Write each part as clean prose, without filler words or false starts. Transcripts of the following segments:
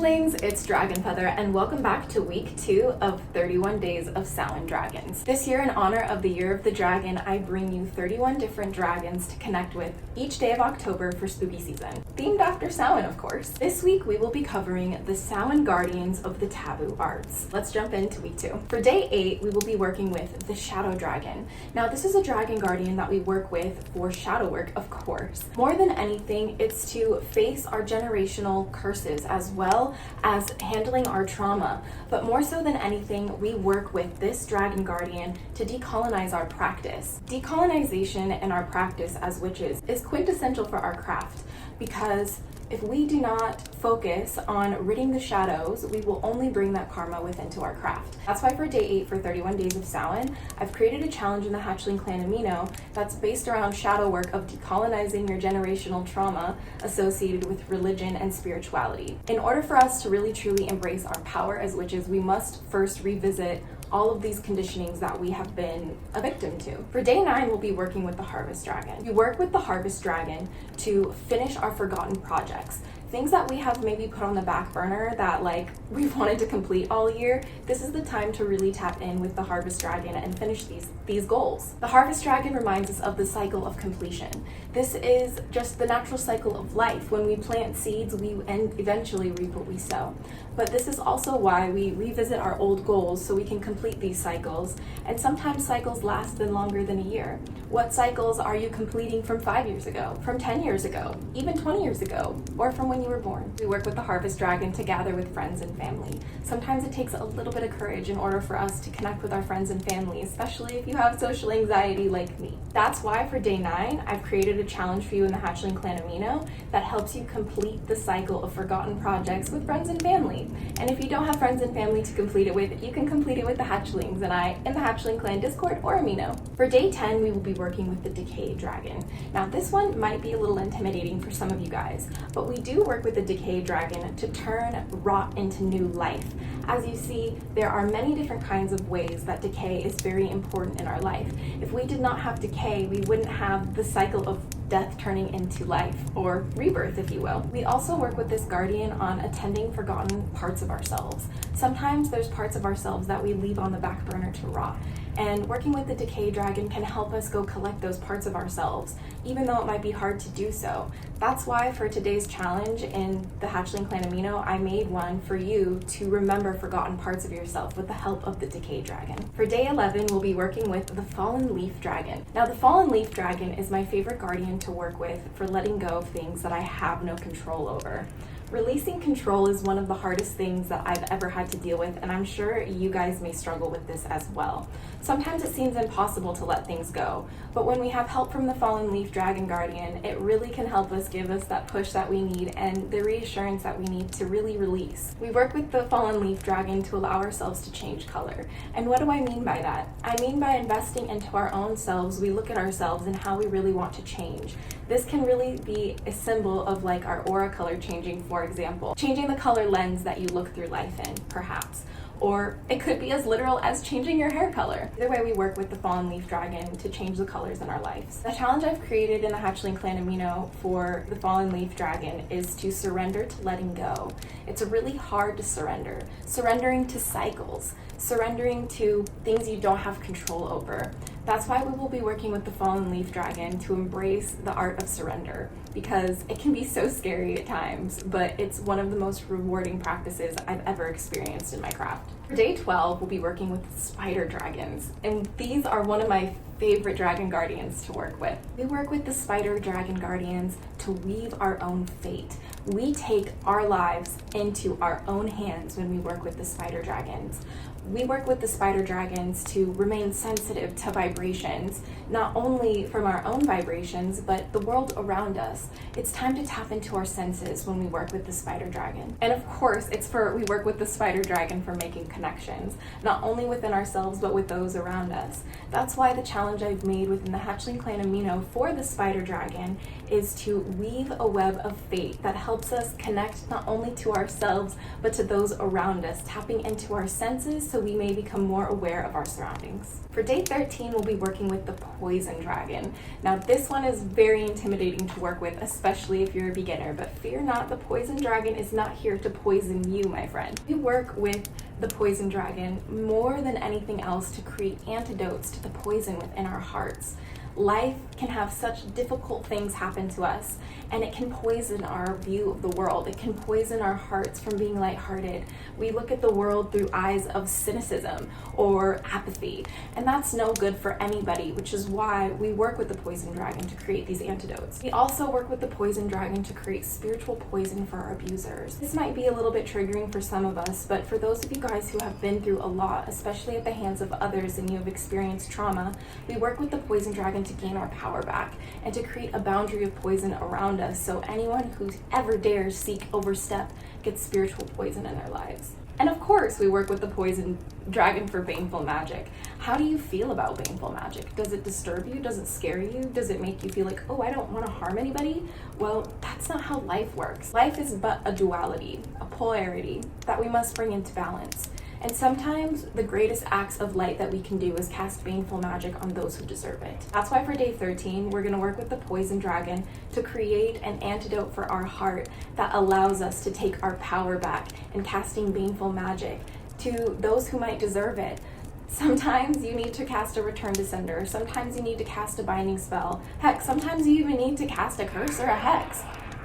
Hatchlings, it's Dragonfeather, and welcome back to week 2 of 31 Days of Samhain Dragons. This year, in honor of the Year of the Dragon, I bring you 31 different dragons to connect with each day of October for spooky season. Themed after Samhain, of course. This week, we will be covering the Samhain Guardians of the Taboo Arts. Let's jump into week 2. For day 8, we will be working with the Shadow Dragon. Now, this is a dragon guardian that we work with for shadow work, of course. More than anything, it's to face our generational curses as well as handling our trauma. But more so than anything, we work with this dragon guardian to decolonize our practice. Decolonization and our practice as witches is quintessential for our craft, because if we do not focus on ridding the shadows, we will only bring that karma within to our craft. That's why for day 8 for 31 Days of Samhain, I've created a challenge in the Hatchling Clan Amino that's based around shadow work of decolonizing your generational trauma associated with religion and spirituality. In order for us to really truly embrace our power as witches, we must first revisit all of these conditionings that we have been a victim to. For day 9, we'll be working with the Harvest Dragon. We work with the Harvest Dragon to finish our forgotten projects. Things that we have maybe put on the back burner that we've wanted to complete all year. This is the time to really tap in with the Harvest Dragon and finish these goals. The Harvest Dragon reminds us of the cycle of completion. This is just the natural cycle of life. When we plant seeds, we eventually reap what we sow. But this is also why we revisit our old goals so we can complete these cycles. And sometimes cycles last longer than a year. What cycles are you completing from 5 years ago, from 10 years ago, even 20 years ago, or from when you were born? We work with the Harvest Dragon to gather with friends and family. Sometimes it takes a little bit of courage in order for us to connect with our friends and family, especially if you have social anxiety like me. That's why for day 9, I've created a challenge for you in the Hatchling Clan Amino that helps you complete the cycle of forgotten projects with friends and family. And if you don't have friends and family to complete it with, you can complete it with the Hatchlings and I in the Hatchling Clan Discord or Amino. For day 10, we will be working with the Decay Dragon. Now, this one might be a little intimidating for some of you guys, but we do work with the Decay Dragon to turn rot into new life. As you see, there are many different kinds of ways that decay is very important in our life. If we did not have decay, we wouldn't have the cycle of death turning into life, or rebirth, if you will. We also work with this guardian on attending forgotten parts of ourselves. Sometimes there's parts of ourselves that we leave on the back burner to rot. And working with the Decay Dragon can help us go collect those parts of ourselves, even though it might be hard to do so. That's why for today's challenge in the Hatchling Clan Amino, I made one for you to remember forgotten parts of yourself with the help of the Decay Dragon. For day 11, we'll be working with the Fallen Leaf Dragon. Now, the Fallen Leaf Dragon is my favorite guardian to work with for letting go of things that I have no control over. Releasing control is one of the hardest things that I've ever had to deal with, and I'm sure you guys may struggle with this as well. Sometimes it seems impossible to let things go, but when we have help from the Fallen Leaf Dragon Guardian, it really can help us, give us that push that we need and the reassurance that we need to really release. We work with the Fallen Leaf Dragon to allow ourselves to change color. And what do I mean by that? I mean by investing into our own selves, we look at ourselves and how we really want to change. This can really be a symbol of our aura color changing, for example. Changing the color lens that you look through life in, perhaps. Or it could be as literal as changing your hair color. Either way, we work with the Fallen Leaf Dragon to change the colors in our lives. The challenge I've created in the Hatchling Clan Amino for the Fallen Leaf Dragon is to surrender to letting go. It's really hard to surrender. Surrendering to cycles. Surrendering to things you don't have control over. That's why we will be working with the Fallen Leaf Dragon to embrace the art of surrender, because it can be so scary at times, but it's one of the most rewarding practices I've ever experienced in my craft. For day 12, we'll be working with spider dragons, and these are one of my favorite dragon guardians to work with. We work with the spider dragon guardians to weave our own fate. We take our lives into our own hands when we work with the spider dragons. We work with the spider dragons to remain sensitive to vibrations, not only from our own vibrations, but the world around us. It's time to tap into our senses when we work with the spider dragon. And of course, we work with the spider dragon for making connections, not only within ourselves, but with those around us. That's why the challenge challenge I've made within the Hatchling Clan Amino for the spider dragon is to weave a web of fate that helps us connect not only to ourselves but to those around us, tapping into our senses so we may become more aware of our surroundings. For day 13, we'll be working with the poison dragon. Now this one is very intimidating to work with, especially if you're a beginner, but fear not, the poison dragon is not here to poison you, my friend. We work with the poison dragon more than anything else to create antidotes to the poison within our hearts. Life can have such difficult things happen to us, and it can poison our view of the world. It can poison our hearts from being lighthearted. We look at the world through eyes of cynicism or apathy, and that's no good for anybody, which is why we work with the poison dragon to create these antidotes. We also work with the poison dragon to create spiritual poison for our abusers. This might be a little bit triggering for some of us, but for those of you guys who have been through a lot, especially at the hands of others, and you have experienced trauma, we work with the poison dragon to gain our power back and to create a boundary of poison around us so anyone who ever dares seek overstep gets spiritual poison in their lives. And of course, we work with the poison dragon for baneful magic. How do you feel about baneful magic? Does it disturb you? Does it scare you? Does it make you feel like, oh, I don't want to harm anybody? Well, that's not how life works. Life is but a duality, a polarity that we must bring into balance. And sometimes the greatest acts of light that we can do is cast baneful magic on those who deserve it. That's why for day 13, we're going to work with the poison dragon to create an antidote for our heart that allows us to take our power back and casting baneful magic to those who might deserve it. Sometimes you need to cast a return to sender. Sometimes you need to cast a binding spell. Heck, sometimes you even need to cast a curse or a hex.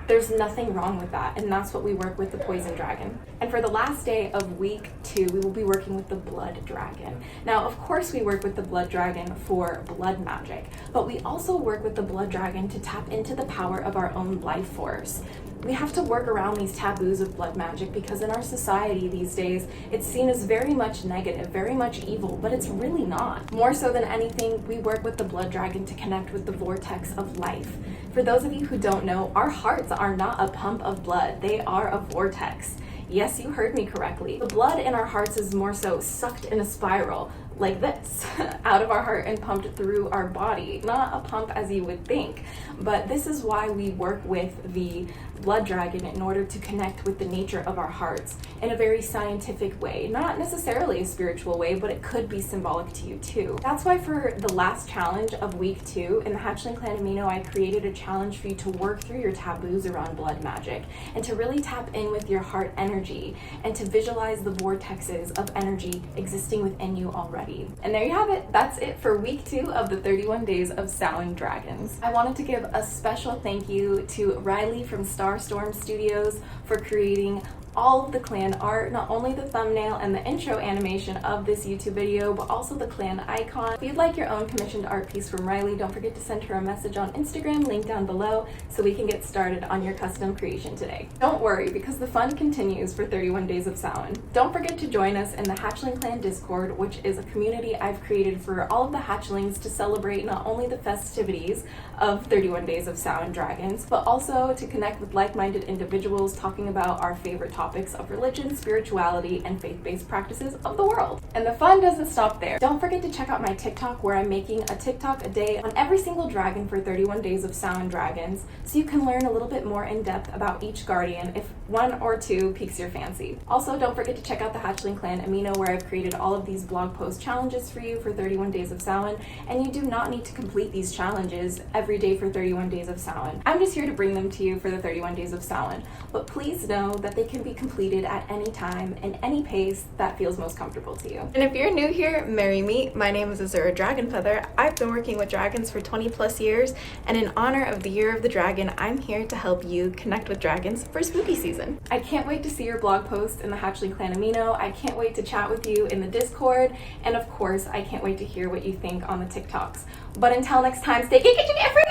There's nothing wrong with that, and that's what we work with the poison dragon. And for the last day of week 2, we will be working with the blood dragon. Now, of course, we work with the blood dragon for blood magic, but we also work with the blood dragon to tap into the power of our own life force. We have to work around these taboos of blood magic because in our society these days, it's seen as very much negative, very much evil, but it's really not. More so than anything, we work with the blood dragon to connect with the vortex of life. For those of you who don't know, our hearts are not a pump of blood, they are a vortex. Yes, you heard me correctly. The blood in our hearts is more so sucked in a spiral, like this, out of our heart and pumped through our body. Not a pump as you would think, but this is why we work with the blood dragon in order to connect with the nature of our hearts in a very scientific way. Not necessarily a spiritual way, but it could be symbolic to you too. That's why for the last challenge of week 2 in the Hatchling Clan Amino, I created a challenge for you to work through your taboos around blood magic and to really tap in with your heart energy and to visualize the vortexes of energy existing within you already. And there you have it. That's it for week 2 of the 31 Days of Samhain Dragons. I wanted to give a special thank you to Riley from Starstorm Studios for creating all of the clan art, not only the thumbnail and the intro animation of this YouTube video, but also the clan icon. If you'd like your own commissioned art piece from Riley, don't forget to send her a message on Instagram, link down below, so we can get started on your custom creation today. Don't worry, because the fun continues for 31 Days of Samhain. Don't forget to join us in the Hatchling Clan Discord, which is a community I've created for all of the hatchlings to celebrate not only the festivities of 31 Days of Samhain Dragons, but also to connect with like-minded individuals talking about our favorite topics of religion, spirituality, and faith-based practices of the world. And the fun doesn't stop there. Don't forget to check out my TikTok, where I'm making a TikTok a day on every single dragon for 31 Days of Samhain Dragons, so you can learn a little bit more in depth about each guardian if one or two piques your fancy. Also, don't forget to check out the Hatchling Clan Amino, where I've created all of these blog post challenges for you for 31 Days of Samhain, and you do not need to complete these challenges every day for 31 Days of Samhain. I'm just here to bring them to you for the 31 Days of Samhain, but please know that they can be completed at any time in any pace that feels most comfortable to you. And if you're new here, marry me. My name is AZURA Dragonfeather. I've been working with dragons for 20 plus years, and in honor of the Year of the Dragon, I'm here to help you connect with dragons for spooky season. I can't wait to see your blog posts in the Hatchling Clan Amino. I can't wait to chat with you in the Discord, and of course, I can't wait to hear what you think on the TikToks. But until next time, stay geeky and free!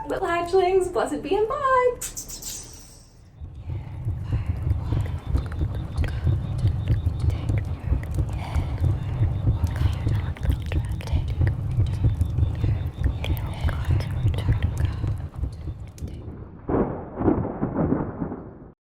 Little hatchlings, blessed be and bye!